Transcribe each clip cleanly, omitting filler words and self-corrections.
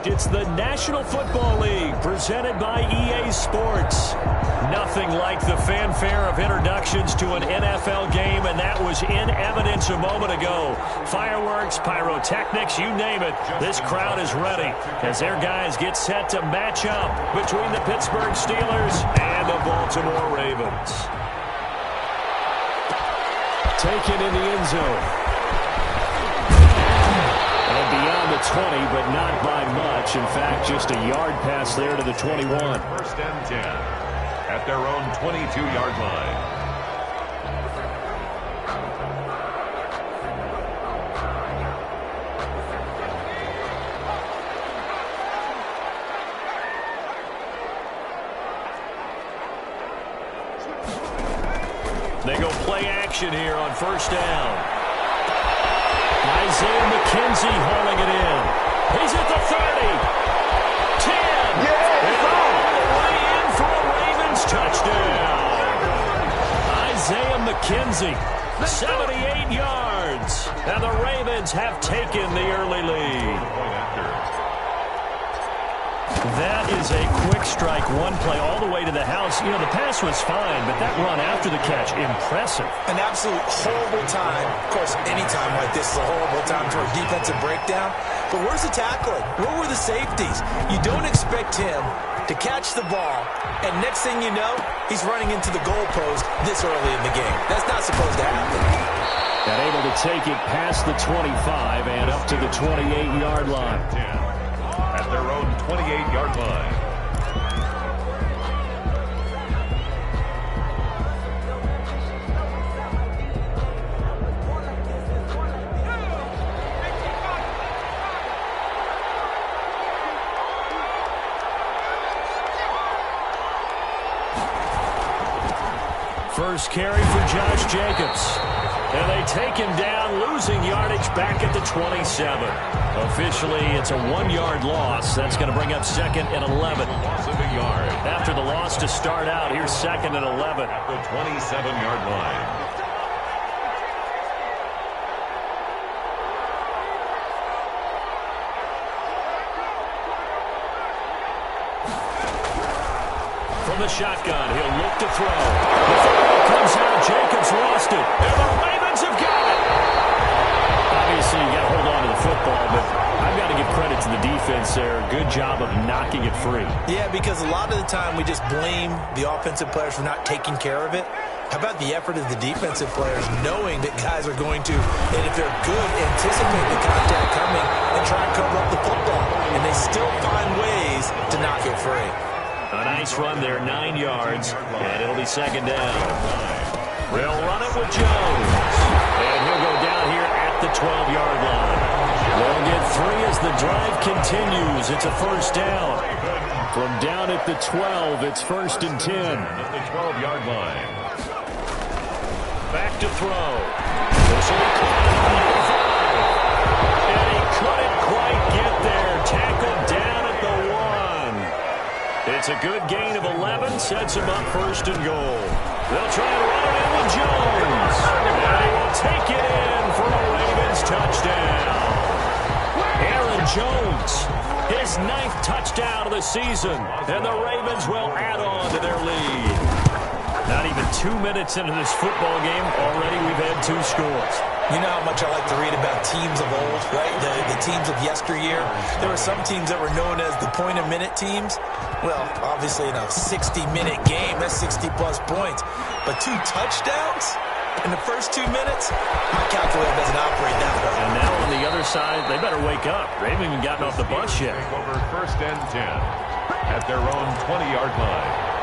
It's the National Football League presented by EA Sports. Nothing like the fanfare of introductions to an NFL game, and that was in evidence a moment ago. Fireworks, pyrotechnics, you name it. This crowd is ready as their guys get set to match up between the Pittsburgh Steelers and the Baltimore Ravens. Taken in the end zone. And beyond the 20, but not by much. In fact, just a yard pass there to the 21. First and 10 at their own 22-yard line. They go play action here on first down. Isaiah McKenzie hauling it in. He's at the 30. 10. And all the way in for a Ravens touchdown. Isaiah McKenzie, 78 yards. And the Ravens have taken the early lead. That is a quick strike, one play all the way to the house. You know, the pass was fine, but that run after the catch, impressive. An absolute horrible time. Of course, any time like this is a horrible time for a defensive breakdown. But where's the tackling? Where were the safeties? You don't expect him to catch the ball, and next thing you know, he's running into the goalpost this early in the game. That's not supposed to happen. And able to take it past the 25 and up to the 28-yard line. At their own 28-yard line. First carry for Josh Jacobs. And they take him down, losing yardage back at the 27. Officially, it's a 1-yard loss. That's going to bring up second and 11. Loss of a yard. After the loss to start out, here's second and 11. At the 27-yard line. From the shotgun, he'll look to throw. The football comes out. Jacobs lost it. And the Ravens have got it. Obviously, you got to hold on to the football, but I've got to give credit to the defense there. Good job of knocking it free. Yeah, because a lot of the time we just blame the offensive players for not taking care of it. How about the effort of the defensive players knowing that guys are going to, and if they're good, anticipate the contact coming and try and cover up the football. And they still find ways to knock it free. A nice run there, 9 yards, and it'll be second down. They'll run it with Jones, and he'll go down here at the 12-yard line. They'll get 3 as the drive continues. It's a first down. From down at the 12, it's first and 10. At the 12-yard line. Back to throw. This will be caught at the 5. And he couldn't quite get there. Tackled down at the 1. It's a good gain of 11. Sets him up first and goal. They'll try and run it in with Jones. And he will take it in for a Ravens touchdown. Aaron Jones, his 9th touchdown of the season. And the Ravens will add on to their lead. Not even 2 minutes into this football game, already we've had 2 scores. You know how much I like to read about teams of old, right? The teams of yesteryear. There were some teams that were known as the point-a-minute teams. Well, obviously in a 60-minute game, that's 60-plus points. But 2 touchdowns in the first 2 minutes? My calculator doesn't operate that way. And now on the other side, they better wake up. They haven't even gotten off the bus yet. Take over first and 10 at their own 20-yard line.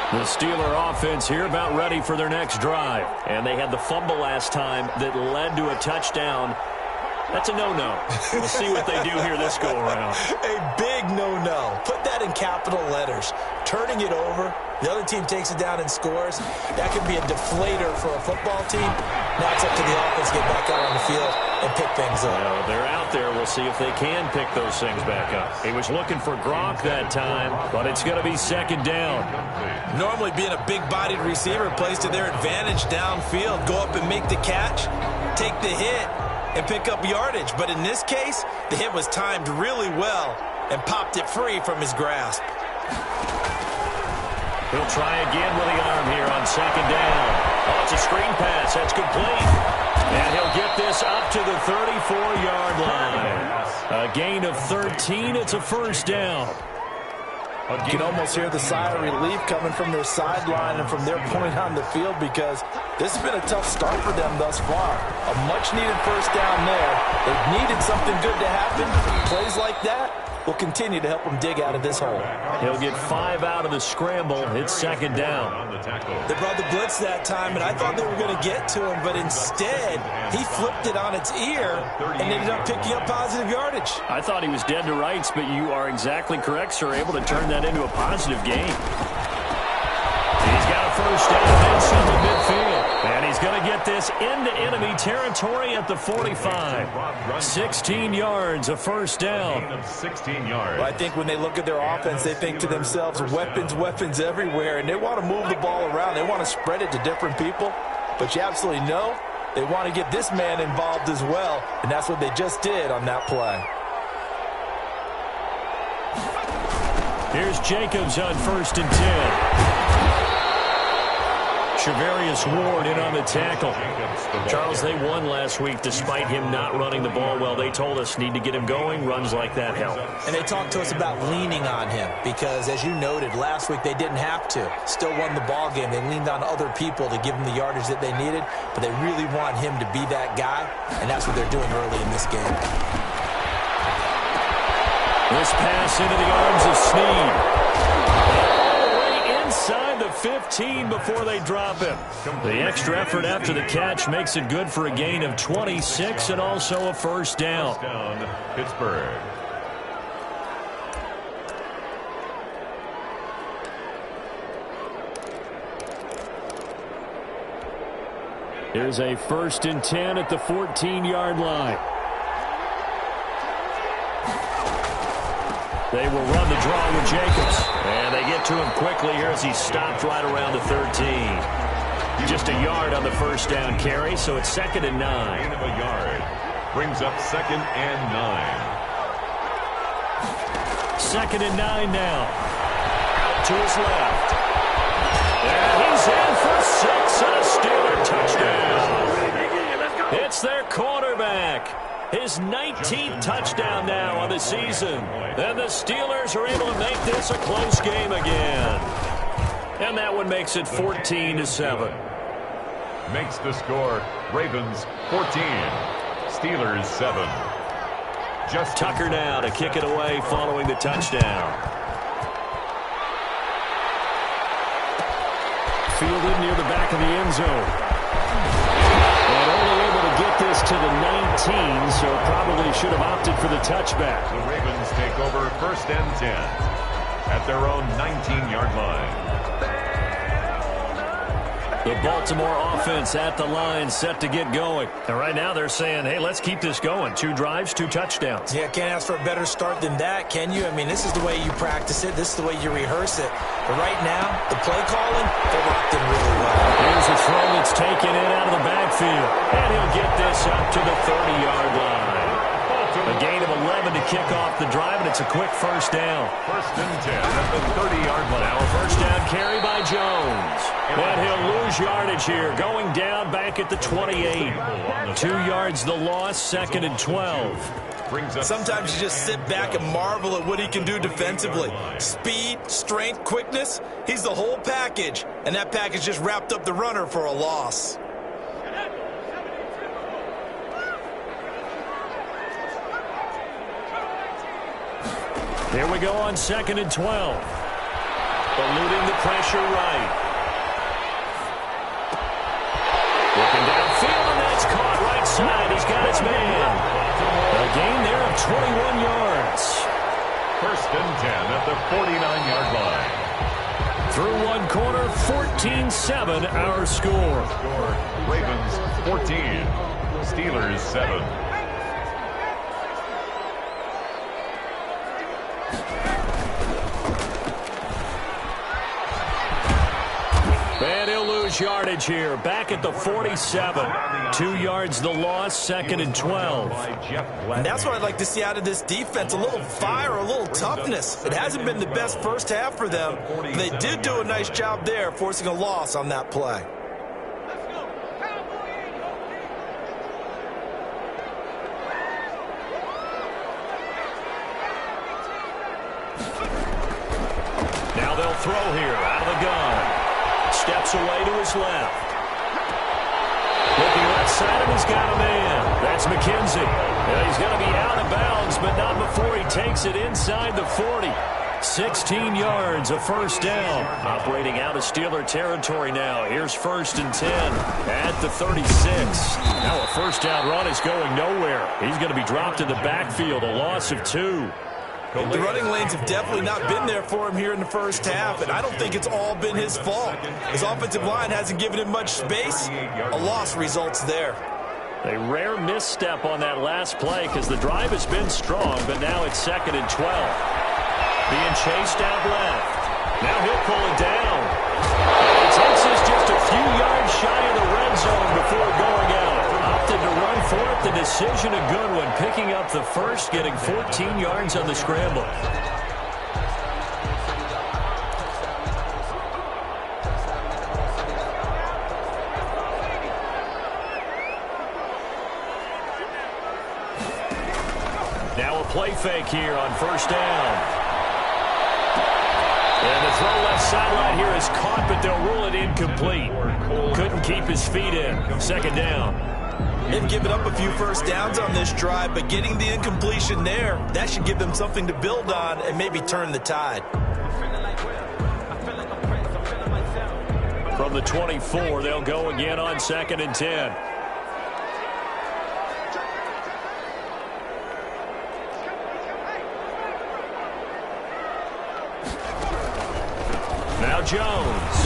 The Steeler offense here about ready for their next drive. And they had the fumble last time that led to a touchdown. That's a no-no. We'll see what they do here this go-around. A big no-no. Put that in capital letters. Turning it over, the other team takes it down and scores. That could be a deflator for a football team. Now it's up to the offense to get back out on the field and pick things up. Well, they're out there. We'll see if they can pick those things back up. He was looking for Gronk that time, but it's going to be second down. Normally being a big-bodied receiver plays to their advantage downfield. Go up and make the catch. take the hit and pick up yardage. But in this case, the hit was timed really well and popped it free from his grasp. He'll try again with the arm here on second down. Oh, it's a screen pass. That's complete. And he'll get this up to the 34-yard line. A gain of 13. It's a first down. You can almost hear the sigh of relief coming from their sideline and from their point on the field, because this has been a tough start for them thus far. A much-needed first down there. They've needed something good to happen. Plays like that will continue to help them dig out of this hole. He'll get 5 out of the scramble. It's second down. They brought the blitz that time, and I thought they were going to get to him, but instead he flipped it on its ear and ended up picking up positive yardage. I thought he was dead to rights, but you are exactly correct, sir. Able to turn that into a positive gain. He's got a first down inside the midfield. And he's going to get this into enemy territory at the 45. 16 yards, a first down. 16 yards. Well, I think when they look at their offense, they think to themselves, weapons, weapons everywhere, and they want to move the ball around. They want to spread it to different people. But you absolutely know they want to get this man involved as well, and that's what they just did on that play. Here's Jacobs on 1st and 10. Shavarius Ward in on the tackle. Charles, they won last week despite him not running the ball well. They told us need to get him going. Runs like that help. And they talked to us about leaning on him because, as you noted, last week they didn't have to. Still won the ball game. They leaned on other people to give them the yardage that they needed, but they really want him to be that guy, and that's what they're doing early in this game. This pass into the arms of Snead. Inside the 15 before they drop him. The extra effort after the catch makes it good for a gain of 26 and also a first down. Pittsburgh. Here's a 1st and 10 at the 14-yard line. They will run the draw with Jacobs. And they get to him quickly here as he stopped right around the 13. Just a yard on the first down carry, so it's 2nd and 9. Gain of a yard. Brings up 2nd and 9. 2nd and 9 now. Out to his left. And he's in for 6 and a Steeler touchdown. It's their quarterback. His 19th touchdown now on the season. And the Steelers are able to make this a close game again. And that one makes it 14-7. Makes the score Ravens 14, Steelers 7. Just Tucker now to kick it away following the touchdown. Fielded near the back of the end zone. And only able to get this to the 19, so probably should have opted for the touchback. The Ravens take over 1st and 10 at their own 19-yard line. The Baltimore offense at the line, set to get going. And right now they're saying, hey, let's keep this going. 2 drives, 2 touchdowns. Yeah, can't ask for a better start than that, can you? I mean, this is the way you practice it. This is the way you rehearse it. But right now, the play calling, they're locked in really well. Here's a throw that's taken in out of the backfield. And he'll get this up to the 30-yard line. A gain of 11 to kick off the drive, and it's a quick first down. 1st and 10 at the 30-yard line. Now a first down carry by Jones. And he'll lose yardage here, going down back at the 28. 2 yards the loss, 2nd and 12. Sometimes you just sit back and marvel at what he can do defensively. Speed, strength, quickness, he's the whole package. And that package just wrapped up the runner for a loss. Here we go on 2nd and 12. Eluding the pressure right. Looking downfield, and that's caught right side. He's got his man. A gain there of 21 yards. 1st and 10 at the 49-yard line. Through one quarter, 14-7 our score. Ravens 14, Steelers 7. And he'll lose lose yardage here. Back at the 47. 2 yards the loss, 2nd and 12. And that's what I'd like to see out of this defense, a little fire, a little toughness. It hasn't been the best first half for them. But they did do a nice job there, forcing a loss on that play. Now they'll throw here out of the gun. Steps away to his left. Looking left side, and he's got a man. That's McKenzie. He's going to be out of bounds, but not before he takes it inside the 40. 16 yards, a first down. Operating out of Steeler territory now. Here's 1st and 10 at the 36. Now a first down run is going nowhere. He's going to be dropped in the backfield, a loss of 2. The running lanes have definitely not been there for him here in the first half, and I don't think it's all been his fault. His offensive line hasn't given him much space. A loss results there. A rare misstep on that last play because the drive has been strong, but now it's 2nd and 12. Being chased out left. Now he'll pull it down. He takes us just a few yards shy of the red zone before going out. Opted to run for it. The decision a good one. Picking up the first, getting 14 yards on the scramble. Now a play fake here on first down. And the throw left sideline here is caught, but they'll rule it incomplete. Couldn't keep his feet in. 2nd down. They've given up a few first downs on this drive, but getting the incompletion there, that should give them something to build on and maybe turn the tide. From the 24, they'll go again on 2nd and 10. Now Jones.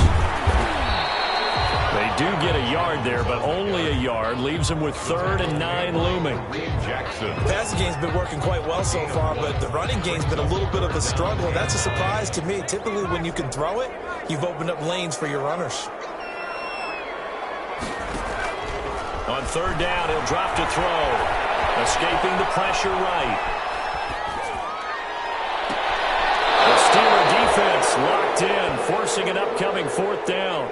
They do get a yard there, but only a yard. Leaves them with 3rd and 9 looming. The passing game's been working quite well so far, but the running game's been a little bit of a struggle. That's a surprise to me. Typically, when you can throw it, you've opened up lanes for your runners. On 3rd down, he'll drop to throw. Escaping the pressure right. The Steeler defense locked in, forcing an upcoming 4th down.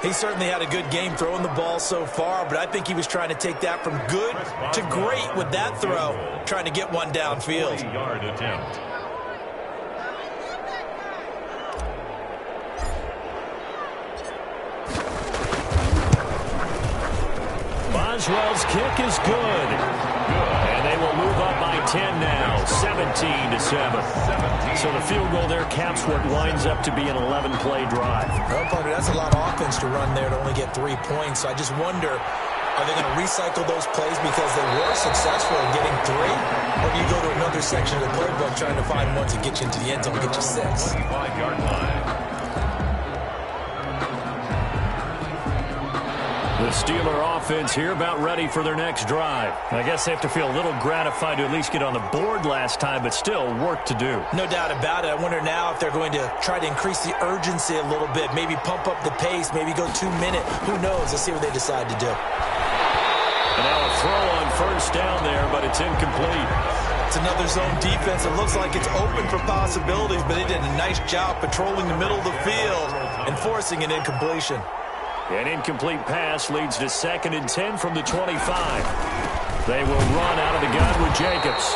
He certainly had a good game throwing the ball so far, but I think he was trying to take that from good to great with that throw, trying to get one downfield. 20-yard attempt. Boswell's kick is good. And they will move up by 10 now, 17-7. So the field goal there caps what winds up to be an 11-play drive. Well, partner, that's a lot of offense to run there to only get 3 points. So I just wonder, are they going to recycle those plays because they were successful in getting 3? Or do you go to another section of the playbook trying to find one to get you into the end zone and get you 6? 25-yard line. The Steeler offense here about ready for their next drive. I guess they have to feel a little gratified to at least get on the board last time, but still work to do. No doubt about it. I wonder now if they're going to try to increase the urgency a little bit, maybe pump up the pace, maybe go 2-minute. Who knows? Let's see what they decide to do. And now a throw on first down there, but it's incomplete. It's another zone defense. It looks like it's open for possibilities, but they did a nice job patrolling the middle of the field and forcing an incompletion. An incomplete pass leads to 2nd and 10 from the 25. They will run out of the gun with Jacobs.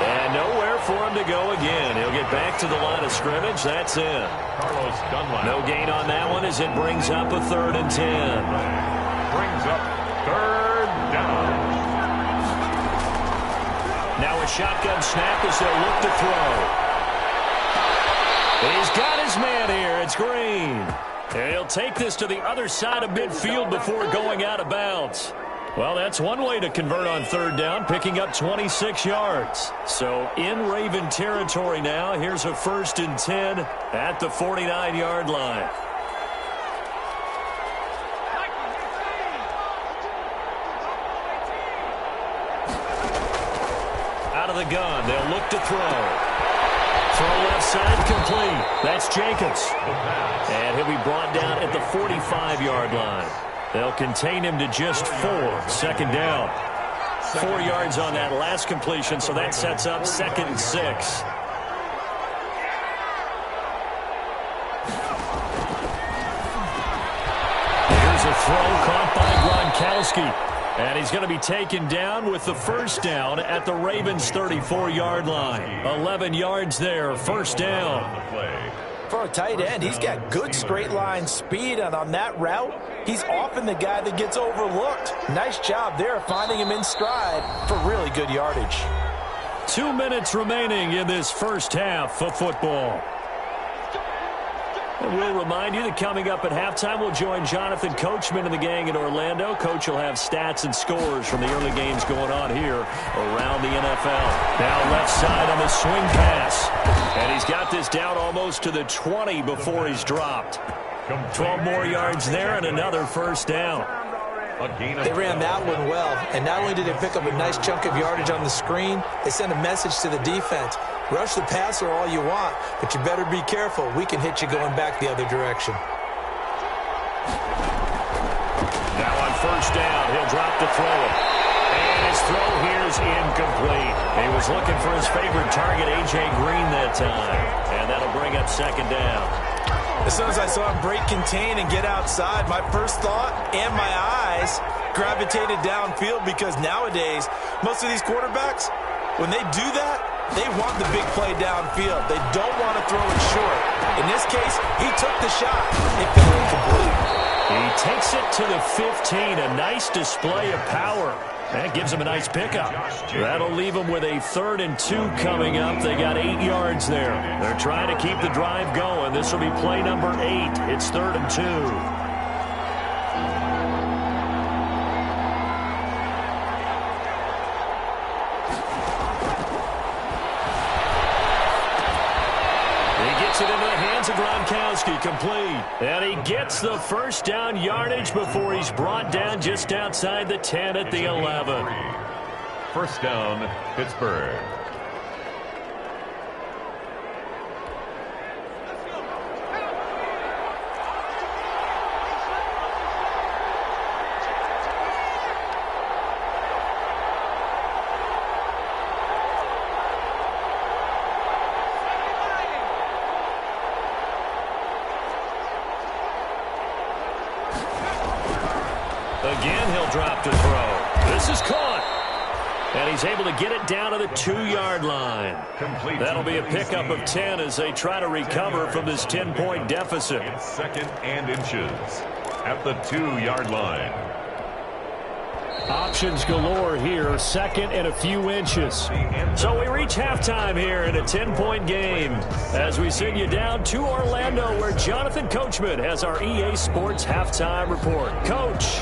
And nowhere for him to go again. He'll get back to the line of scrimmage. That's in. No gain on that one as it brings up a 3rd and 10. Brings up 3rd down. Now a shotgun snap as they'll look to throw. He's got his man here. It's Green. And he'll take this to the other side of midfield before going out of bounds. Well, that's one way to convert on 3rd down, picking up 26 yards. So in Raven territory now, here's a 1st and 10 at the 49-yard line. Out of the gun, they'll look to throw. Throw left side complete. That's Jacobs. And he'll be brought down at the 45-yard line. They'll contain him to just 4. Second down. 4 yards on that last completion, so that sets up 2nd and 6. Here's a throw caught by Gronkowski. And he's going to be taken down with the first down at the Ravens' 34-yard line. 11 yards there, first down. For a tight end, he's got good straight-line speed, and on that route, he's often the guy that gets overlooked. Nice job there finding him in stride for really good yardage. 2 minutes remaining in this first half of football. And we'll remind you that coming up at halftime, we'll join Jonathan Coachman and the gang in Orlando. Coach will have stats and scores from the early games going on here around the NFL. Now left side on the swing pass. And he's got this down almost to the 20 before he's dropped. 12 more yards there and another first down. They ran that one well, and not only did they pick up a nice chunk of yardage on the screen, they sent a message to the defense. Rush the passer all you want, but you better be careful. We can hit you going back the other direction. Now on first down, he'll drop to throw it. And his throw here is incomplete. He was looking for his favorite target, A.J. Green, that time. And that'll bring up second down. As soon as I saw him break contain and get outside, my first thought and my eyes gravitated downfield, because nowadays, most of these quarterbacks, when they do that, they want the big play downfield. They don't want to throw it short. In this case, he took the shot. It fell incomplete. He takes it to the 15. A nice display of power. That gives him a nice pickup. That'll leave him with a 3rd and 2 coming up. They got 8 yards there. They're trying to keep the drive going. This will be play number 8. It's 3rd and 2. It into the hands of Gronkowski, complete. And he gets the first down yardage before he's brought down just outside the 10 at the 11. First down, Pittsburgh. Again, he'll drop to throw. This is caught. And he's able to get it down to the 2-yard line. That'll be a pickup of 10 as they try to recover from this 10-point deficit. It's 2nd and inches at the 2-yard line. Options galore here, 2nd and a few inches. So we reach halftime here in a 10-point game as we send you down to Orlando, where Jonathan Coachman has our EA Sports halftime report. Coach.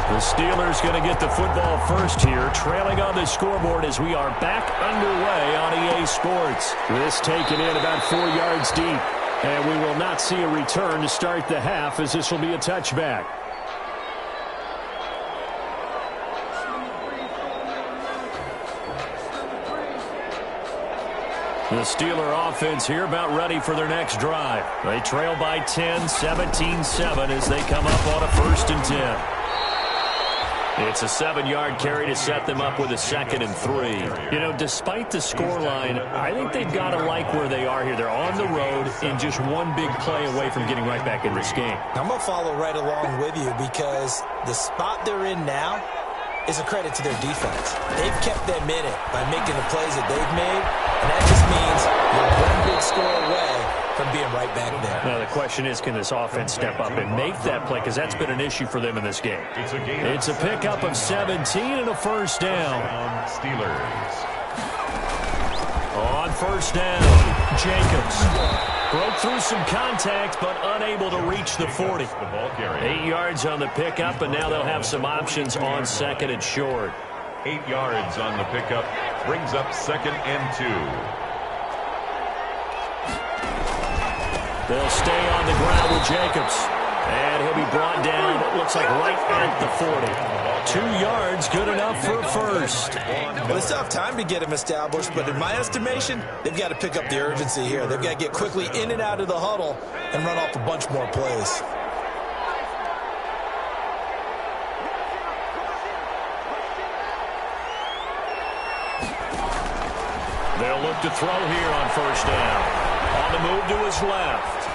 The Steelers going to get the football first here, trailing on the scoreboard as we are back underway on EA Sports. This taken in about 4 yards deep. And we will not see a return to start the half, as this will be a touchback. The Steeler offense here about ready for their next drive. They trail by 10, 17-7 as they come up on a 1st and 10. It's a 7-yard carry to set them up with a 2nd and 3. You know, despite the scoreline, I think they've got to like where they are here. They're on the road and just one big play away from getting right back in this game. I'm going to follow right along with you, because the spot they're in now is a credit to their defense. They've kept them in it by making the plays that they've made, and that just means you're one big score away from being right back there. Now, the question is, can this offense step up and make that play? Because that's been an issue for them in this game. It's a pickup of 17 and a first down. Steelers. On first down, Jacobs broke through some contact, but unable to reach the 40. 8 yards on the pickup, and now they'll have some options on 2nd and short. 8 yards on the pickup brings up 2nd and 2. They'll stay on the ground with Jacobs. And he'll be brought down, it looks like right at the 40. 2 yards, good enough for first. Well, they still have time to get him established, but in my estimation, they've got to pick up the urgency here. They've got to get quickly in and out of the huddle and run off a bunch more plays. They'll look to throw here on first down. On the move to his left.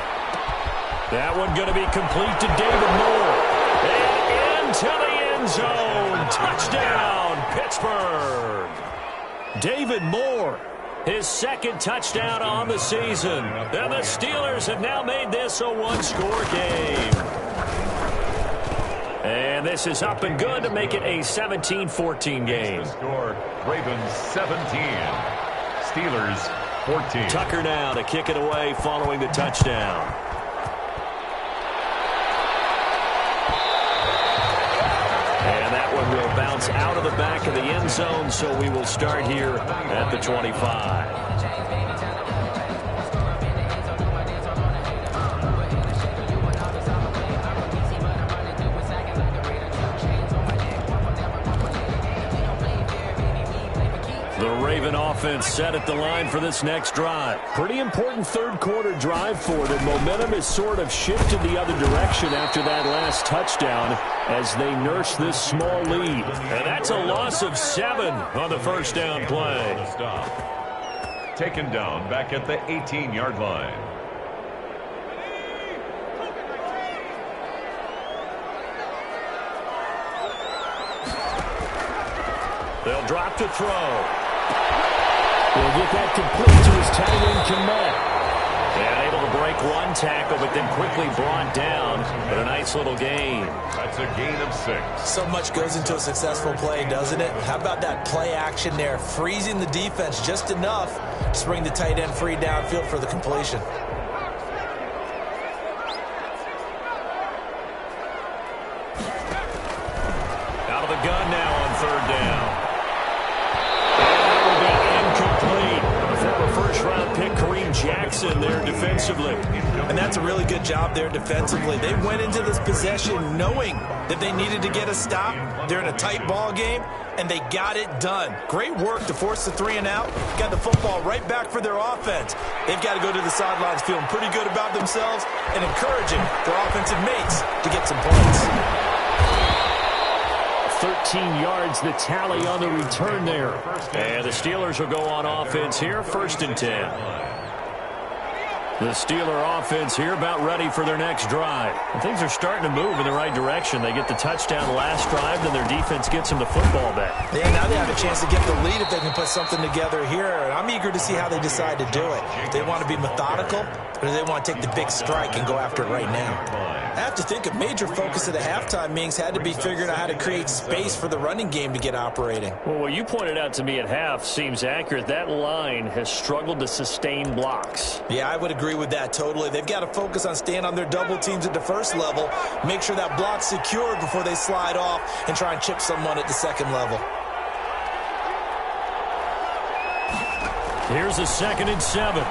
That one going to be complete to David Moore. And into the end zone. Touchdown, Pittsburgh. David Moore, his second touchdown on the season. And the Steelers have now made this a one-score game. And this is up and good to make it a 17-14 game. Score, Ravens 17. Steelers 14. Tucker now to kick it away following the touchdown. And that one will bounce out of the back of the end zone, so we will start here at the 25. The Raven offense set at the line for this next drive. Pretty important third quarter drive for them. Momentum has sort of shifted the other direction after that last touchdown as they nurse this small lead. And that's a loss of 7 on the first down play. Stop. Taken down back at the 18-yard line. They'll drop to throw. Will get that complete to his tight end, Kmet. And able to break one tackle, but then quickly brought down. But a nice little gain. That's a gain of 6. So much goes into a successful play, doesn't it? How about that play action there? Freezing the defense just enough to bring the tight end free downfield for the completion. Out of the gun now on third down. First-round pick Kareem Jackson there defensively. And that's a really good job there defensively. They went into this possession knowing that they needed to get a stop. They're in a tight ball game, and they got it done. Great work to force the 3 and out. Got the football right back for their offense. They've got to go to the sidelines feeling pretty good about themselves and encouraging their offensive mates to get some points. 13 yards, the tally on the return there. And the Steelers will go on offense here, 1st and 10. The Steeler offense here about ready for their next drive. And things are starting to move in the right direction. They get the touchdown last drive, then their defense gets them the football back. Yeah, now they have a chance to get the lead if they can put something together here. And I'm eager to see how they decide to do it. If they want to be methodical, or do they want to take the big strike and go after it right now? I have to think a major focus of the halftime meetings had to be figuring out how to create space for the running game to get operating. Well, what you pointed out to me at half seems accurate. That line has struggled to sustain blocks. Yeah, I would agree with that totally. They've got to focus on staying on their double teams at the first level, make sure that block's secured before they slide off and try and chip someone at the second level. Here's a 2nd and 7.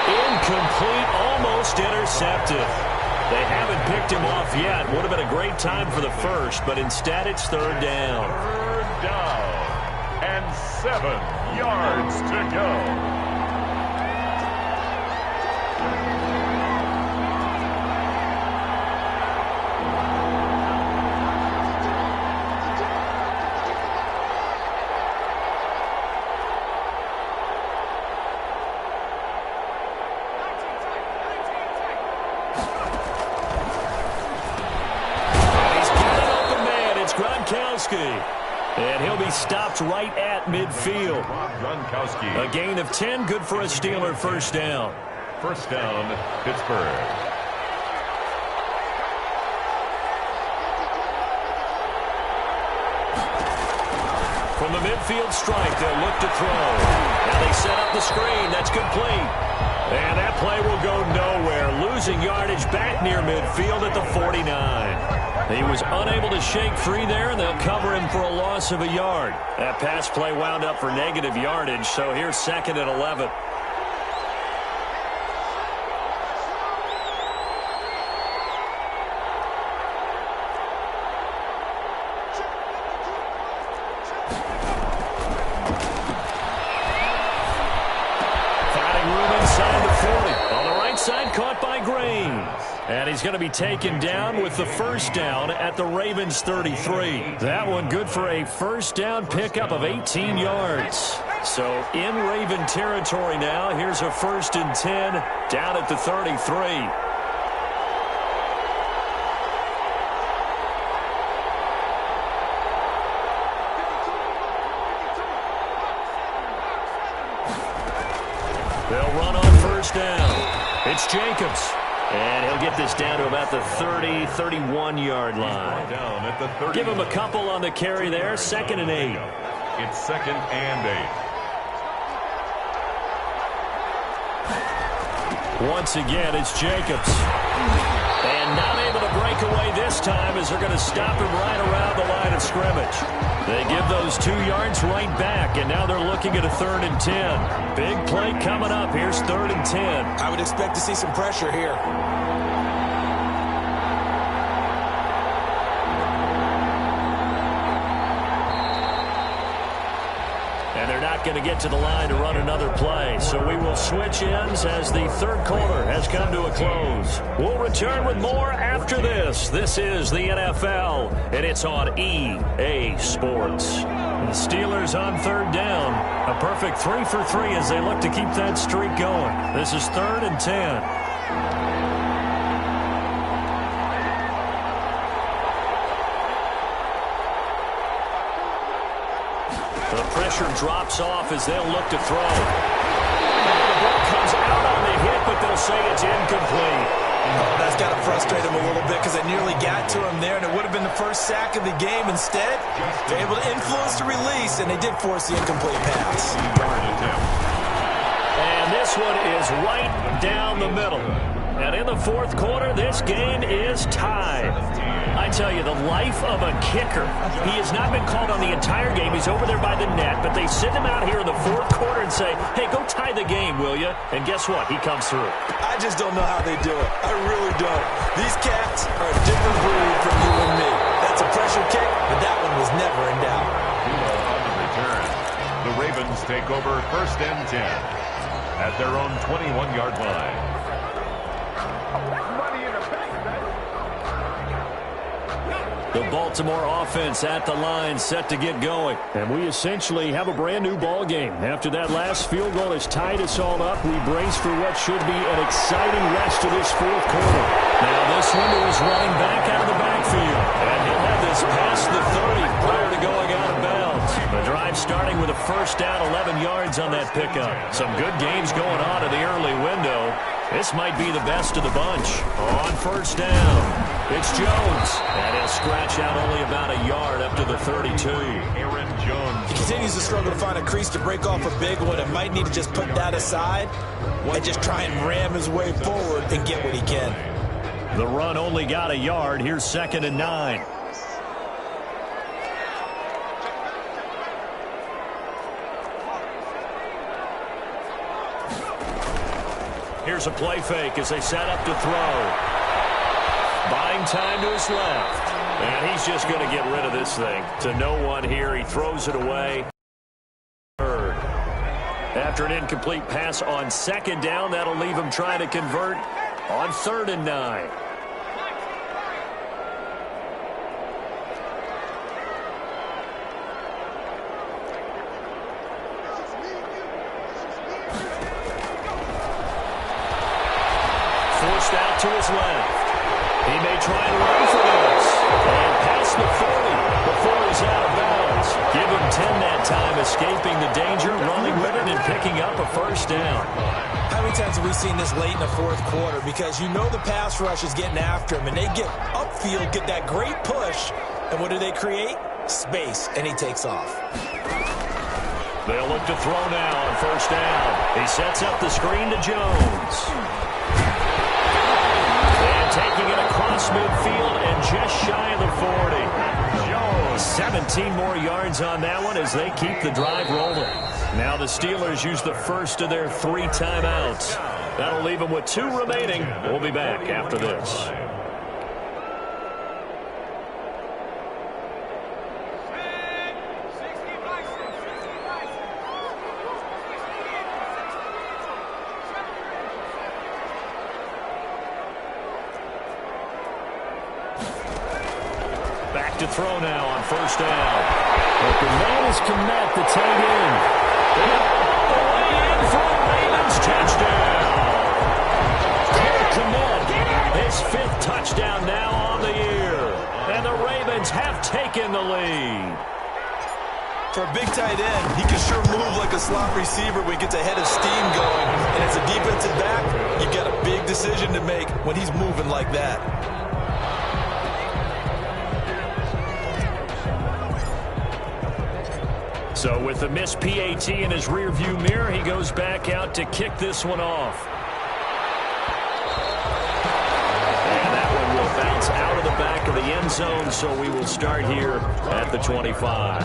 Incomplete, almost intercepted. They haven't picked him off yet. Would have been a great time for the first, but instead it's 3rd down. 3rd down and 7 yards to go. And he'll be stopped right at midfield. Gronkowski. A gain of 10, good for a Steeler 1st down. 1st down, Pittsburgh. From the midfield stripe, they'll look to throw. Now they set up the screen. That's complete. And that play will go nowhere. Losing yardage back near midfield at the 49. He was unable to shake free there, and they'll cover him for a loss of a yard. That pass play wound up for negative yardage, so here's 2nd and 11. And he's going to be taken down with the first down at the Ravens 33. That one good for a first down pickup of 18 yards. So in Raven territory now. Here's a 1st and 10 down at the 33. They'll run on first down. It's Jacobs. And he'll get this down to about the 30, 31-yard line. Down at the 30. Give him a couple on the carry there. 2nd and 8. It's 2nd and 8. Once again, it's Jacobs. And not able to break away this time as they're going to stop him right around the line of scrimmage. They give those 2 yards right back, and now they're looking at a 3rd and 10. Big play coming up. Here's 3rd and 10. I would expect to see some pressure here. And they're not going to get to the line to run another play. So we will switch ends as the 3rd quarter has come to a close. We'll return with more after this. This is the NFL, and it's on EA Sports. The Steelers on 3rd down. A perfect 3 for 3 as they look to keep that streak going. This is 3rd and 10. The pressure drops off as they'll look to throw. The ball comes out on the hit, but they'll say it's incomplete. Oh, that's got to frustrate him a little bit because they nearly got to him there, and it would have been the first sack of the game. Instead, they're able to influence the release, and they did force the incomplete pass. And this one is right down the middle. And in the 4th quarter, this game is tied. I tell you, the life of a kicker. He has not been called on the entire game. He's over there by the net, but they send him out here in the 4th quarter and say, hey, go tie the game, will you? And guess what? He comes through. I just don't know how they do it. I really don't. These cats are a different breed from you and me. That's a pressure kick, but that one was never in doubt. On the return, the Ravens take over 1st and 10 at their own 21-yard line. The Baltimore offense at the line set to get going. And we essentially have a brand new ball game. After that last field goal has tied us all up, we brace for what should be an exciting rest of this 4th quarter. Now this window is running back out of the backfield. And he'll have this past the 30 prior to going out of bounds. The drive starting with a first down, 11 yards on that pickup. Some good games going on in the early window. This might be the best of the bunch. On first down, it's Jones. And he'll scratch out only about a yard up to the 32. Aaron Jones. He continues to struggle to find a crease to break off a big one and might need to just put that aside and just try and ram his way forward and get what he can. The run only got a yard. Here's 2nd and 9. Here's a play fake as they set up to throw. Buying time to his left. And he's just going to get rid of this thing. To no one here. He throws it away. After an incomplete pass on 2nd down, that'll leave him trying to convert on 3rd and 9. Forced out to his left. He may try and run for this. And past the 40 before he's out of bounds. Give him 10 that time, escaping the danger, running with it, and picking up a first down. How many times have we seen this late in the 4th quarter? Because you know the pass rush is getting after him, and they get upfield, get that great push, and what do they create? Space, and he takes off. They'll look to throw now on first down. He sets up the screen to Jones. And taking it across midfield and just shy of the 40. Jones, 17 more yards on that one as they keep the drive rolling. Now the Steelers use the first of their 3 timeouts. That'll leave them with 2 remaining. We'll be back after this. back to throw now on first down. But the man is Kmet, the tight end. All the way in for a Ravens touchdown. Kmet, his 5th touchdown now on the year. And the Ravens have taken the lead. For a big tight end, he can sure move like a slot receiver when he gets a head of steam going. And as a defensive back, you've got a big decision to make when he's moving like that. So with the missed PAT in his rearview mirror, he goes back out to kick this one off. And that one will bounce out of the back of the end zone, so we will start here at the 25.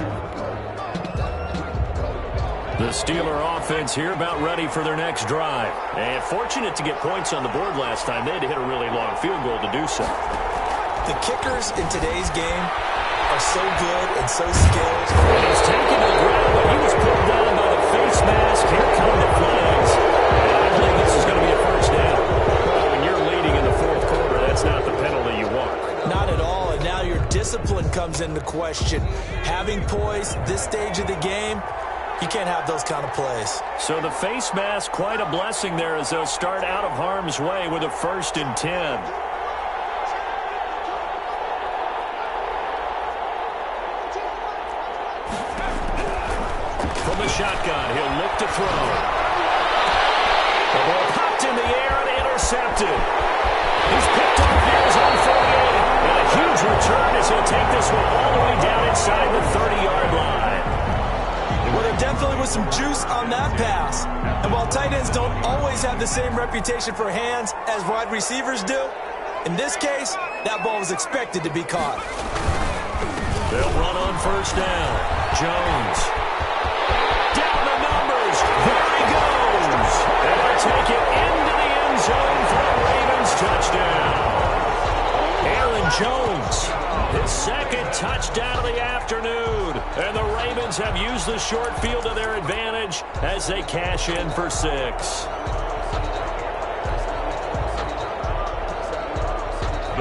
The Steeler offense here about ready for their next drive. And fortunate to get points on the board last time. They had to hit a really long field goal to do so. The kickers in today's game are so good and so skilled. And he's taken to the ground, but he was pulled down by the face mask. Here come the flags. And I believe this is going to be a first down. Well, when you're leading in the 4th quarter, that's not the penalty you want. Not at all, and now your discipline comes into question. Having poise this stage of the game, you can't have those kind of plays. So the face mask, quite a blessing there as they'll start out of harm's way with a 1st and 10. From the shotgun, he'll look to throw. The ball popped in the air and intercepted. He's picked off near his own 48. And a huge return as he'll take this one all the way down inside the 30-yard line. Well, there definitely was some juice on that pass. And while tight ends don't always have the same reputation for hands as wide receivers do, in this case, that ball was expected to be caught. They'll run on first down. Jones. Down the numbers. There he goes. And they'll take it into the end zone for a Ravens touchdown. Aaron Jones, his 2nd touchdown of the afternoon. And the Ravens have used the short field to their advantage as they cash in for 6.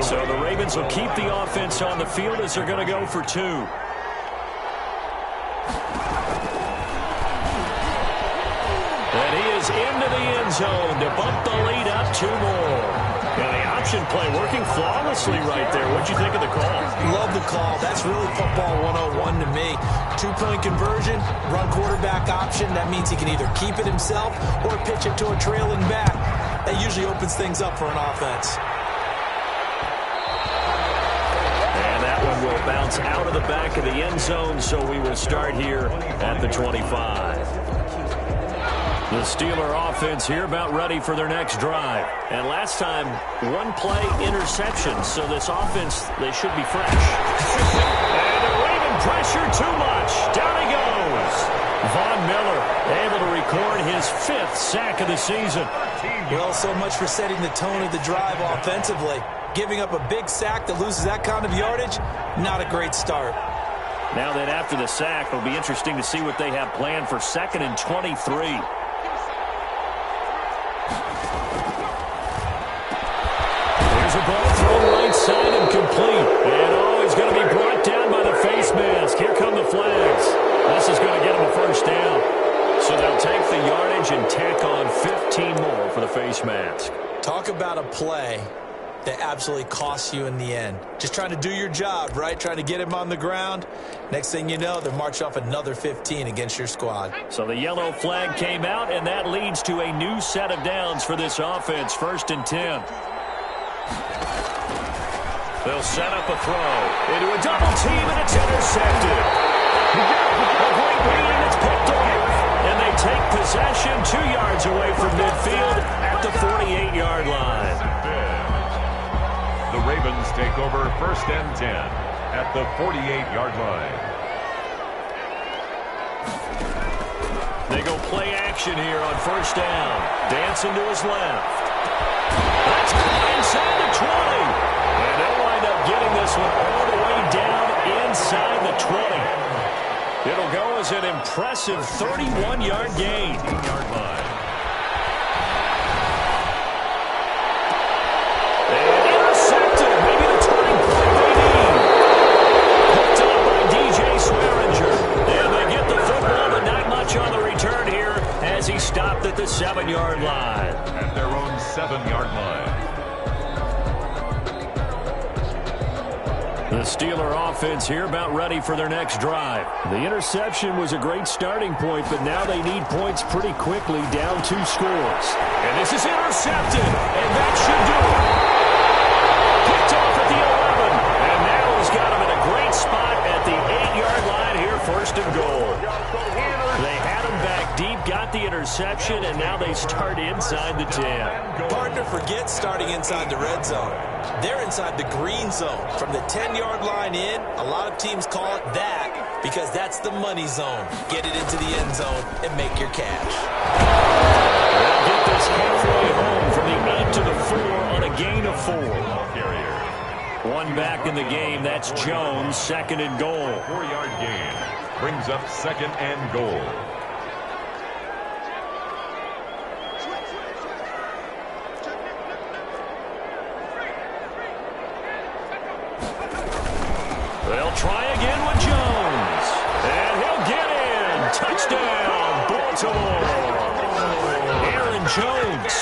So the Ravens will keep the offense on the field as they're going to go for 2. And he is into the end zone to bump the lead up 2 more. And the option play working flawlessly right there. What'd you think of the call? Love the call. That's really football 101 to me. 2-point conversion, run quarterback option. That means he can either keep it himself or pitch it to a trailing back. That usually opens things up for an offense. And that one will bounce out of the back of the end zone, so we will start here at the 25. The Steeler offense here about ready for their next drive. And last time, 1-play interception, so this offense, they should be fresh. And the Raven pressure too much. Down he goes. Von Miller able to record his 5th sack of the season. Well, so much for setting the tone of the drive offensively. Giving up a big sack that loses that kind of yardage, not a great start. Now that after the sack, it'll be interesting to see what they have planned for 2nd and 23. There's a ball thrown right side and complete. And he's going to be brought down by the face mask. Here come the flags. This is going to get him a first down. So they'll take the yardage and tack on 15 more for the face mask. Talk about a play that absolutely costs you in the end. Just trying to do your job, right? Trying to get him on the ground. Next thing you know, they're marching off another 15 against your squad. So the yellow flag came out, and that leads to a new set of downs for this offense. 1st and 10. They'll set up a throw into a double team, and it's intercepted. A great read, it's picked off. And they take possession 2 yards away from midfield at the 48-yard line. The Ravens take over 1st and 10 at the 48-yard line. They go play action here on first down. Dancing to his left. That's inside the 20. And they'll wind up getting this one all the way down inside the 20. It'll go as an impressive 31-yard gain. 18-yard line. And intercepted. Maybe the turning point they need. stopped at the 7-yard line. At their own 7-yard line. The Steeler offense here about ready for their next drive. The interception was a great starting point, but now they need points pretty quickly, down 2 scores. And this is intercepted, and that should do it. Picked off at the 11, and now he's got him in a great spot at the 8-yard line here, 1st and goal. They had him back deep, got the interception, and now they start inside the 10. Partner, forget starting inside the red zone. They're inside the green zone. From the 10-yard line in, a lot of teams call it that because that's the money zone. Get it into the end zone and make your cash. They'll get this halfway home from the 8 to the 4 on a gain of 4. One back in the game, that's Jones, 2nd and goal. 4-yard gain brings up 2nd and goal. They'll try again with Jones. And he'll get in. Touchdown, Baltimore. Aaron Jones,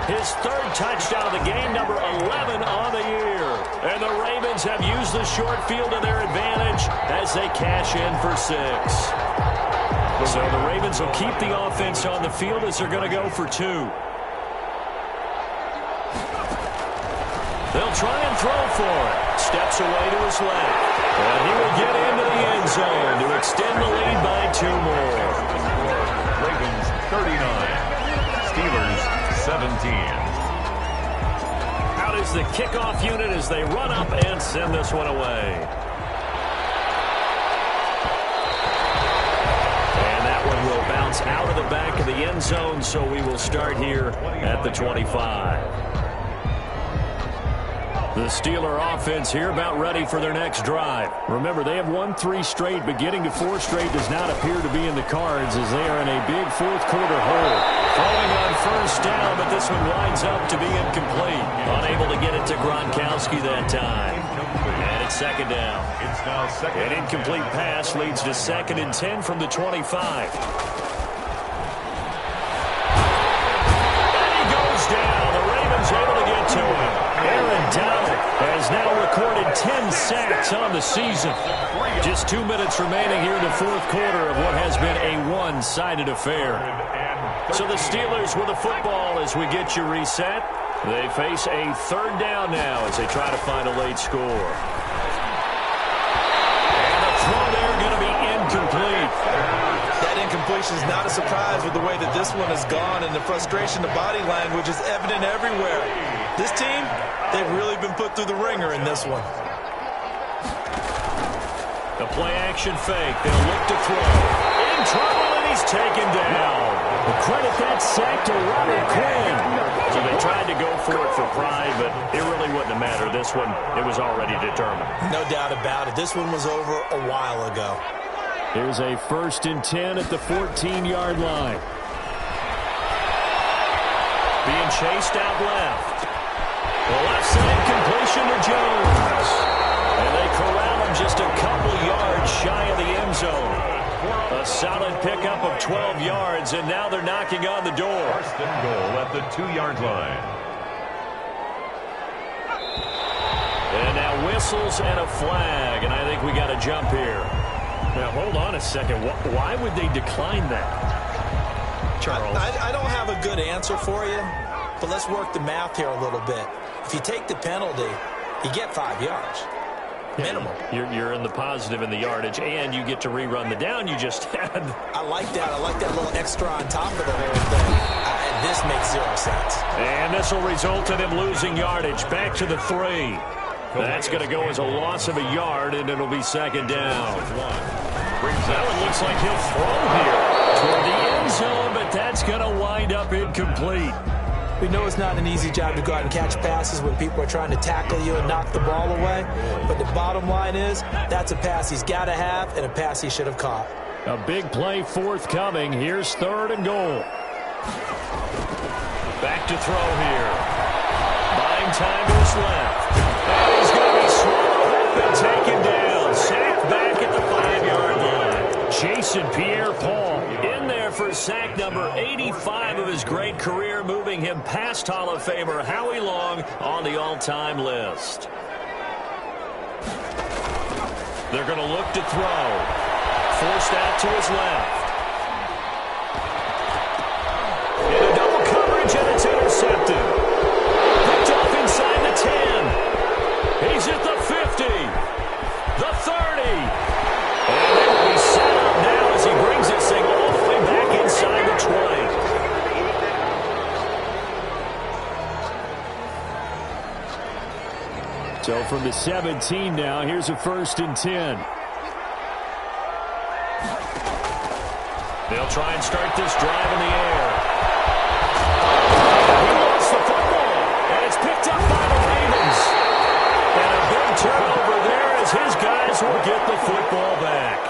his 3rd touchdown of the game, number 11 on the year. And the Ravens have used the short field to their advantage as they cash in for 6. So the Ravens will keep the offense on the field as they're going to go for 2. They'll try and throw for it. Steps away to his left. And he will get into the end zone to extend the lead by 2 more. Ravens 39. Steelers 17. Out is the kickoff unit as they run up and send this one away. And that one will bounce out of the back of the end zone, so we will start here at the 25. The Steeler offense here about ready for their next drive. Remember, they have won 3 straight, but getting to 4 straight does not appear to be in the cards as they are in a big 4th quarter hole. Throwing on 1st down, but this one winds up to be incomplete. Unable to get it to Gronkowski that time. And it's 2nd down. It's now 2nd. An incomplete pass leads to 2nd and 10 from the 25. And he goes down. The Ravens able to get to him. Aaron Donald has now recorded 10 sacks on the season. Just 2 minutes remaining here in the 4th quarter of what has been a one-sided affair. So the Steelers with the football as we get you reset. They face a 3rd down now as they try to find a late score. And the throw there going to be incomplete. That incompletion is not a surprise with the way that this one has gone, and the frustration, the body language is evident everywhere. This team, they've really been put through the ringer in this one. The play-action fake. They'll look to throw. In trouble, and he's taken down. We'll credit that sack to Robert Quinn. So they tried to go for it for pride, but it really wouldn't have mattered. This one, it was already determined. No doubt about it. This one was over a while ago. Here's a 1st and 10 at the 14-yard line. Being chased out left. The left side completion to Jones. And they corral him just a couple yards shy of the end zone. A solid pickup of 12 yards, and now they're knocking on the door. 1st and goal at the 2-yard line. And now whistles and a flag, and I think we got a jump here. Now, hold on a second. Why would they decline that, Charles? I don't have a good answer for you, but let's work the math here a little bit. If you take the penalty, you get 5 yards. Minimum. You're in the positive in the yardage, and you get to rerun the down you just had. I like that. I like that little extra on top of the whole thing. This makes 0 sense. And this will result in him losing yardage. Back to the 3. That's going to go as a loss of a yard, and it'll be 2nd down. That one looks like he'll throw here toward the end zone, but that's going to wind up incomplete. We know it's not an easy job to go out and catch passes when people are trying to tackle you and knock the ball away. But the bottom line is that's a pass he's got to have and a pass he should have caught. A big play forthcoming. Here's 3rd and goal. Back to throw here. Buying time to his left. And he's going to be swallowed up and taken down. Sacked back at the 5-yard line. Jason Pierre-Paul in there for sack number 85 of his great career, moving him past Hall of Famer Howie Long on the all-time list. They're going to look to throw. Forced out to his left. Into double coverage, and it's intercepted. Picked off inside the 10. He's at the 50. The 30. And they will be set up now as he brings this thing all the way back inside the 20. So from the 17 now, here's a 1st and 10. They'll try and start this drive in the air. He lost the football, and it's picked up by the Ravens. And a big turnover there as his guys will get the football back.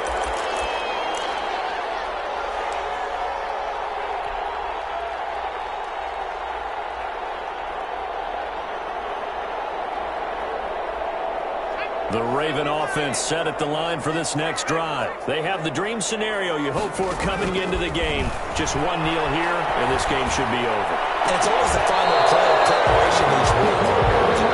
The Raven offense set at the line for this next drive. They have the dream scenario you hope for coming into the game. Just one kneel here, and this game should be over. And it's always the final play of preparation each week.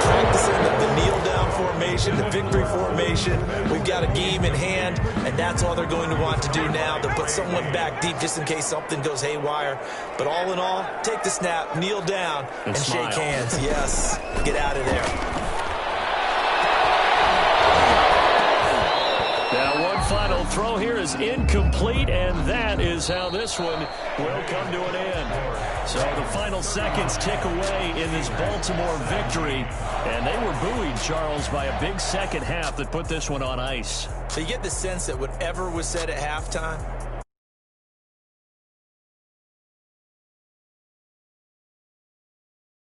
Practicing the kneel-down formation, the victory formation. We've got a game in hand, and that's all they're going to want to do now, to put someone back deep just in case something goes haywire. But all in all, take the snap, kneel down, and shake hands. Yes, get out of there. Now one final throw here is incomplete, and that is how this one will come to an end. So the final seconds tick away in this Baltimore victory, and they were buoyed, Charles, by a big second half that put this one on ice. So you get the sense that whatever was said at halftime,